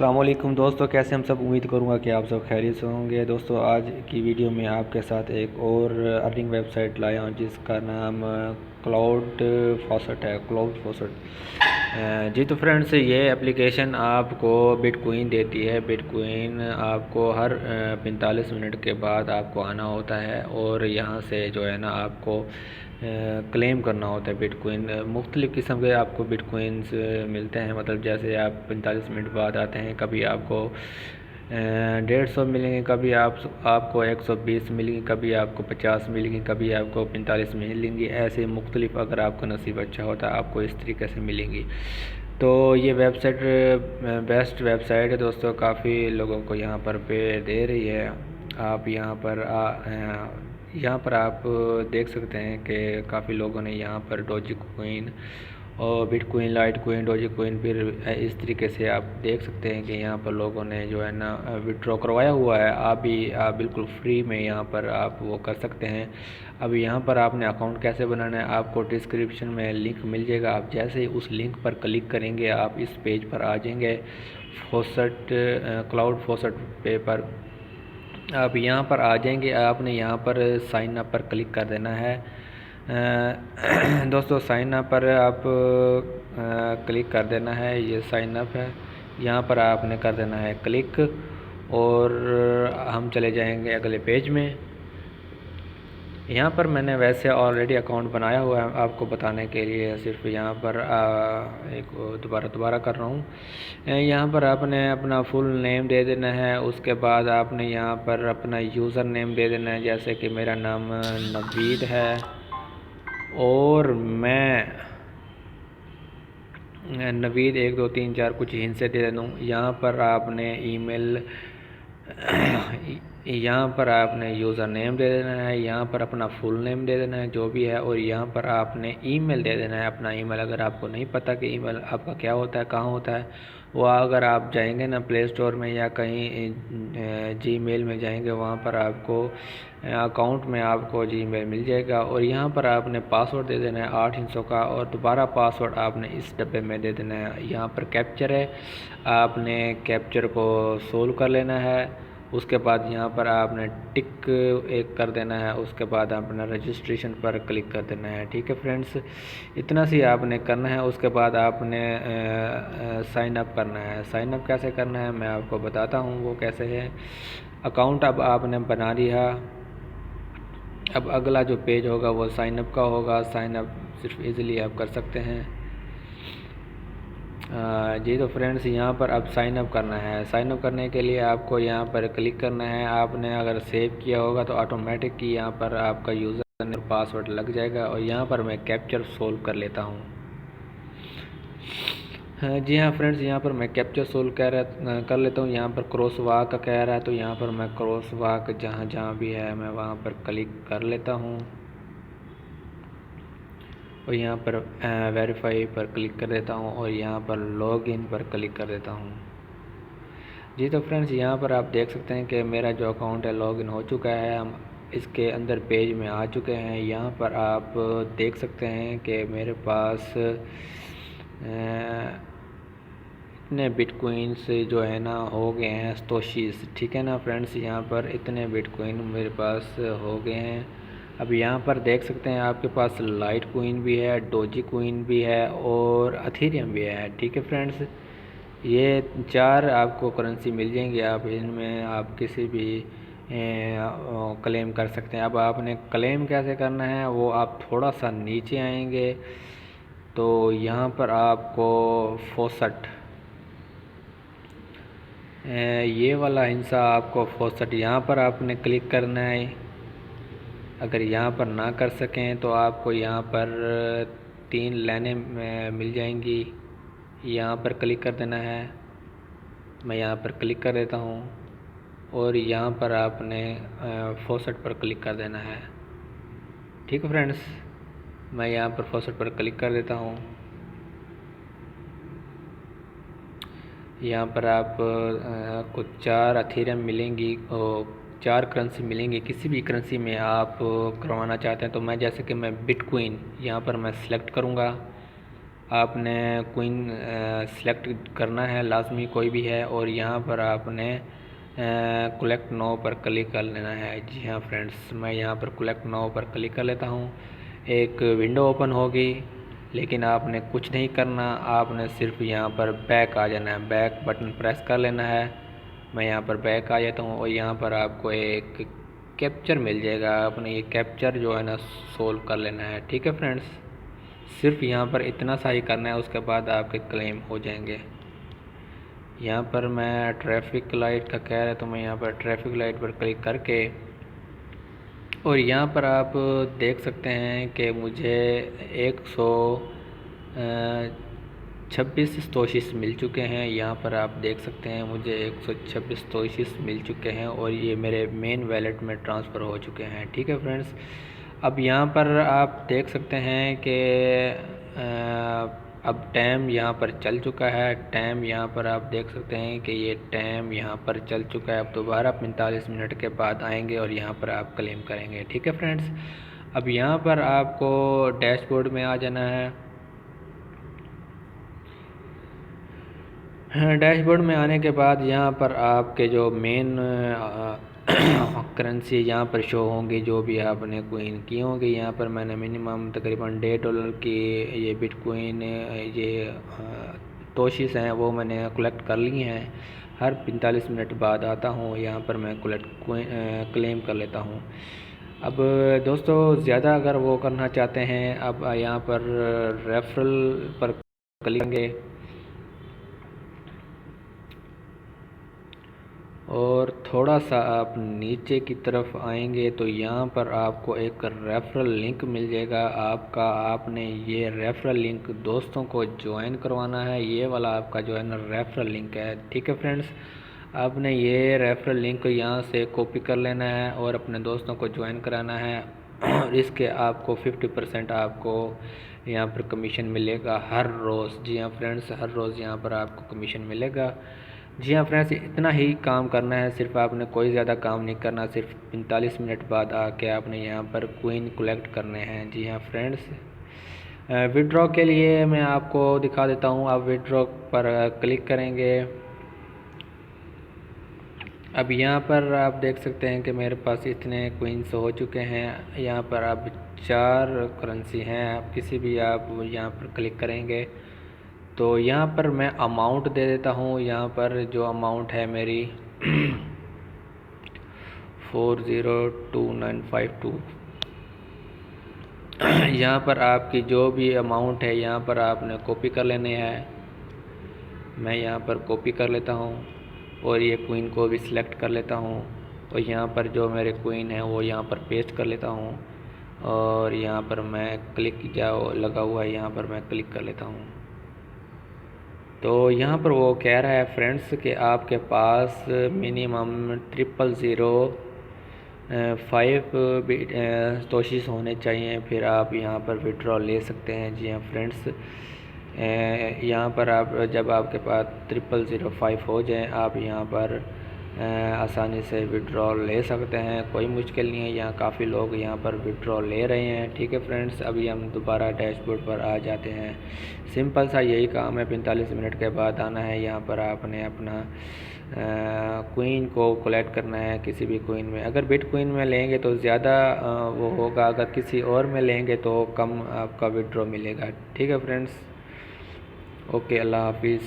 अस्सलाम वालेकुम दोस्तों, कैसे हम सब। उम्मीद करूंगा कि आप सब खैरियत से होंगे। दोस्तों, आज की वीडियो में आपके साथ एक और अर्निंग वेबसाइट लाया हूं जिसका नाम क्लाउड फॉसेट है। क्लाउड फॉसेट जी। तो फ्रेंड्स, ये एप्लीकेशन आपको बिटकॉइन देती है। बिटकॉइन आपको हर 45 मिनट के बाद आपको आना होता है और यहाँ से जो है ना आपको क्लेम करना होता है बिटकॉइन। मुख्तलिफ़ किस्म के आपको बिटकॉइंस मिलते हैं। मतलब जैसे आप 45 मिनट बाद आते हैं, कभी आपको 150 मिलेंगे, कभी आपको 120 मिलेंगी, कभी आपको 50 मिलेंगी, कभी आपको 45 मिलेंगी। ऐसे मुख्तलिफ, अगर आपका नसीब अच्छा होता है, आपको इस तरीके से मिलेंगी। तो ये वेबसाइट बेस्ट वेबसाइट है दोस्तों। काफ़ी लोगों को यहाँ पर पे दे रही है। आप यहाँ पर आप देख सकते हैं कि काफ़ी लोगों ने यहाँ पर डोजी कोइन और bitcoin, light coin, doji coin, फिर इस तरीके से आप देख सकते हैं कि यहाँ पर लोगों ने जो है ना विड्रॉ करवाया हुआ है। आप बिल्कुल फ्री में यहाँ पर आप वो कर सकते हैं। अब यहाँ पर आपने अकाउंट कैसे बनाना है, आपको डिस्क्रिप्शन में लिंक मिल जाएगा। आप जैसे ही उस लिंक पर क्लिक करेंगे, आप इस पेज पर आ जाएंगे, फॉसेट क्लाउड फॉसेट पे पर आप यहाँ पर आ जाएंगे। आपने यहाँ पर साइन अप पर क्लिक कर देना है। दोस्तों, साइन अप पर आप क्लिक कर देना है। ये साइन अप है, यहाँ पर आपने कर देना है क्लिक और हम चले जाएंगे अगले पेज में। यहाँ पर मैंने वैसे ऑलरेडी अकाउंट बनाया हुआ है, आपको बताने के लिए सिर्फ यहाँ पर एक दोबारा कर रहा हूँ। यहाँ पर आपने अपना फुल नेम दे देना है। उसके बाद आपने यहाँ पर अपना यूज़र नेम दे देना है। जैसे कि मेरा नाम नवीद है और मैं नवीद 1 2 3 4 कुछ हिंट से दे देता हूँ। यहाँ पर आपने ईमेल यहाँ पर आपने यूज़र नेम दे देना है, यहाँ पर अपना फुल नेम दे देना है जो भी है, और यहाँ पर आपने ईमेल दे देना है अपना ईमेल। अगर आपको नहीं पता कि ईमेल आपका क्या होता है, कहाँ होता है, वो अगर आप जाएंगे ना प्ले स्टोर में या कहीं जीमेल में जाएंगे, वहाँ पर आपको अकाउंट में आपको जीमेल मिल जाएगा। और यहाँ पर आपने पासवर्ड दे देना है 8 हिस्सों का, और दोबारा पासवर्ड आपने इस डब्बे में दे देना है। यहाँ पर कैप्चर है, आपने कैप्चर को सोल्व कर लेना है। उसके बाद यहाँ पर आपने टिक एक कर देना है। उसके बाद आपने रजिस्ट्रेशन पर क्लिक कर देना है। ठीक है फ्रेंड्स, इतना सी आपने करना है। उसके बाद आपने साइन अप करना है। साइन अप कैसे करना है मैं आपको बताता हूँ वो कैसे है। अकाउंट अब आपने बना लिया। अब अगला जो पेज होगा वो साइन अप का होगा। साइन अप सिर्फ इजीली आप कर सकते हैं। जी। तो फ्रेंड्स, यहाँ पर अब साइन अप करना है। साइन अप करने के लिए आपको यहाँ पर क्लिक करना है। आपने अगर सेव किया होगा तो ऑटोमेटिक ही यहाँ पर आपका यूज़र नेम पासवर्ड लग जाएगा। और यहाँ पर मैं कैप्चर सोल्व कर लेता हूँ। जी हाँ फ्रेंड्स, यहाँ पर मैं कैप्चर सोल्व कर लेता हूँ। यहाँ पर क्रॉस वाक का कह रहा है, तो यहाँ पर मैं क्रॉस वाक जहाँ जहाँ भी है मैं वहाँ पर क्लिक कर लेता हूँ और यहाँ पर वेरीफाई पर क्लिक कर देता हूँ और यहाँ पर लॉगिन पर क्लिक कर देता हूँ। जी। तो फ्रेंड्स, यहाँ पर आप देख सकते हैं कि मेरा जो अकाउंट है लॉगिन हो चुका है। हम इसके अंदर पेज में आ चुके हैं। यहाँ पर आप देख सकते हैं कि मेरे पास इतने बिटकॉइंस जो है ना हो गए हैं स्तोशीज़। ठीक है ना फ्रेंड्स, यहाँ पर इतने बिटकॉइन मेरे पास हो गए हैं। अब यहाँ पर देख सकते हैं आपके पास लाइट कोइन भी है, डोजी कोइन भी है और अथेरियम भी है। ठीक है फ्रेंड्स, ये 4 आपको करेंसी मिल जाएंगी। आप इनमें आप किसी भी क्लेम कर सकते हैं। अब आपने क्लेम कैसे करना है वो आप थोड़ा सा नीचे आएंगे तो यहाँ पर आपको फॉसेट ये वाला हिस्सा आपको फॉसेट यहाँ पर आपने क्लिक करना है। अगर यहाँ पर ना कर सकें तो आपको यहाँ पर 3 लाइनें मिल जाएंगी, यहाँ पर क्लिक कर देना है। मैं यहाँ पर क्लिक कर देता हूँ और यहाँ पर आपने फॉसेट पर क्लिक कर देना है। ठीक है फ्रेंड्स, मैं यहाँ पर फॉसेट पर क्लिक कर देता हूँ। यहाँ पर आप कुछ 4 अथेरियम मिलेंगी और 4 करेंसी मिलेंगी। किसी भी करेंसी में आप करवाना चाहते हैं तो मैं जैसे कि मैं बिटकॉइन यहाँ पर मैं सिलेक्ट करूँगा। आपने क्वीन सेलेक्ट करना है लाजमी, कोई भी है, और यहाँ पर आपने कलेक्ट नो पर क्लिक कर लेना है। जी हाँ फ्रेंड्स, मैं यहाँ पर कलेक्ट नो पर क्लिक कर लेता हूँ। एक विंडो ओपन होगी, लेकिन आपने कुछ नहीं करना, आपने सिर्फ यहाँ पर बैक आ जाना है, बैक बटन प्रेस कर लेना है। मैं यहाँ पर बैक आ जाता हूँ और यहाँ पर आपको एक कैप्चर मिल जाएगा, आपने ये कैप्चर जो है ना सोल्व कर लेना है। ठीक है फ्रेंड्स, सिर्फ यहाँ पर इतना सा ही करना है, उसके बाद आपके क्लेम हो जाएंगे। यहाँ पर मैं ट्रैफिक लाइट का कह रहा है, तो मैं यहाँ पर ट्रैफिक लाइट पर क्लिक करके, और यहाँ पर आप देख सकते हैं कि मुझे 126 तोशिश मिल चुके हैं। यहाँ पर आप देख सकते हैं मुझे 126 तोशिश मिल चुके हैं और ये मेरे मेन वैलेट में ट्रांसफ़र हो चुके हैं। ठीक है फ्रेंड्स, अब यहाँ पर आप देख सकते हैं कि अब टाइम यहाँ पर चल चुका है। टाइम यहाँ पर आप देख सकते हैं कि ये टाइम यहाँ पर चल चुका है। अब दोबारा 45 मिनट के बाद आएंगे और यहाँ पर आप क्लेम करेंगे। ठीक है फ्रेंड्स, अब यहाँ पर आपको डैशबोर्ड में आ जाना है। डैशबोर्ड में आने के बाद यहाँ पर आपके जो मेन करेंसी यहाँ पर शो होंगी, जो भी आपने क्वीन की होंगी। यहाँ पर मैंने मिनिमम तकरीबन $1.5 की ये बिटकॉइन ये तोशिश हैं वो मैंने कलेक्ट कर ली हैं। हर 45 मिनट बाद आता हूँ, यहाँ पर मैं क्लेम कर लेता हूँ। अब दोस्तों ज़्यादा अगर वो करना चाहते हैं, अब यहाँ पर रेफरल पर क्लिक करेंगे और थोड़ा सा आप नीचे की तरफ आएंगे तो यहाँ पर आपको एक रेफरल लिंक मिल जाएगा आपका। आपने ये रेफरल लिंक दोस्तों को ज्वाइन करवाना है। ये वाला आपका जो है ना रेफरल लिंक है। ठीक है फ्रेंड्स, आपने ये रेफरल लिंक यहाँ से कॉपी कर लेना है और अपने दोस्तों को ज्वाइन कराना है। और इसके आपको 50% आपको यहाँ पर कमीशन मिलेगा हर रोज़। जी हाँ फ्रेंड्स, हर रोज़ यहाँ पर आपको कमीशन मिलेगा। जी हाँ फ्रेंड्स, इतना ही काम करना है, सिर्फ आपने कोई ज़्यादा काम नहीं करना। सिर्फ 45 मिनट बाद आके आपने यहाँ पर क्वीन कलेक्ट करने हैं। जी हाँ फ्रेंड्स, विड्रॉ के लिए मैं आपको दिखा देता हूँ। आप विड्रॉ पर क्लिक करेंगे। अब यहाँ पर आप देख सकते हैं कि मेरे पास इतने क्वींस हो चुके हैं। यहाँ पर अब 4 करेंसी हैं। आप किसी भी आप यहाँ पर क्लिक करेंगे तो यहाँ पर मैं अमाउंट दे देता हूँ। यहाँ पर जो अमाउंट है मेरी 402952। यहाँ पर आपकी जो भी अमाउंट है यहाँ पर आपने कॉपी कर लेने हैं। मैं यहाँ पर कॉपी कर लेता हूँ और ये क्वीन को भी सिलेक्ट कर लेता हूँ और यहाँ पर जो मेरे क्वीन है वो यहाँ पर पेस्ट कर लेता हूँ और यहाँ पर मैं क्लिक जो लगा हुआ है यहाँ पर मैं क्लिक कर लेता हूँ। तो यहाँ पर वो कह रहा है फ्रेंड्स कि आपके पास मिनिमम 0005 तोशिश होने चाहिए, फिर आप यहाँ पर विड्रॉ ले सकते हैं। जी हाँ फ्रेंड्स, यहाँ पर आप जब आपके पास 0005 हो जाए आप यहाँ पर आसानी से विड्रॉ ले सकते हैं। कोई मुश्किल नहीं है, यहाँ काफ़ी लोग यहाँ पर विड्रॉ ले रहे हैं। ठीक है फ्रेंड्स, अभी हम दोबारा डैशबोर्ड पर आ जाते हैं। सिंपल सा यही काम है, 45 मिनट के बाद आना है। यहाँ पर आपने अपना क्वीन को कलेक्ट करना है किसी भी क्वीन में। अगर बिट क्वीन में लेंगे तो ज़्यादा वो होगा, अगर किसी और में लेंगे तो कम आपका विड्रॉ मिलेगा। ठीक है फ्रेंड्स, ओके, अल्लाह हाफिज़।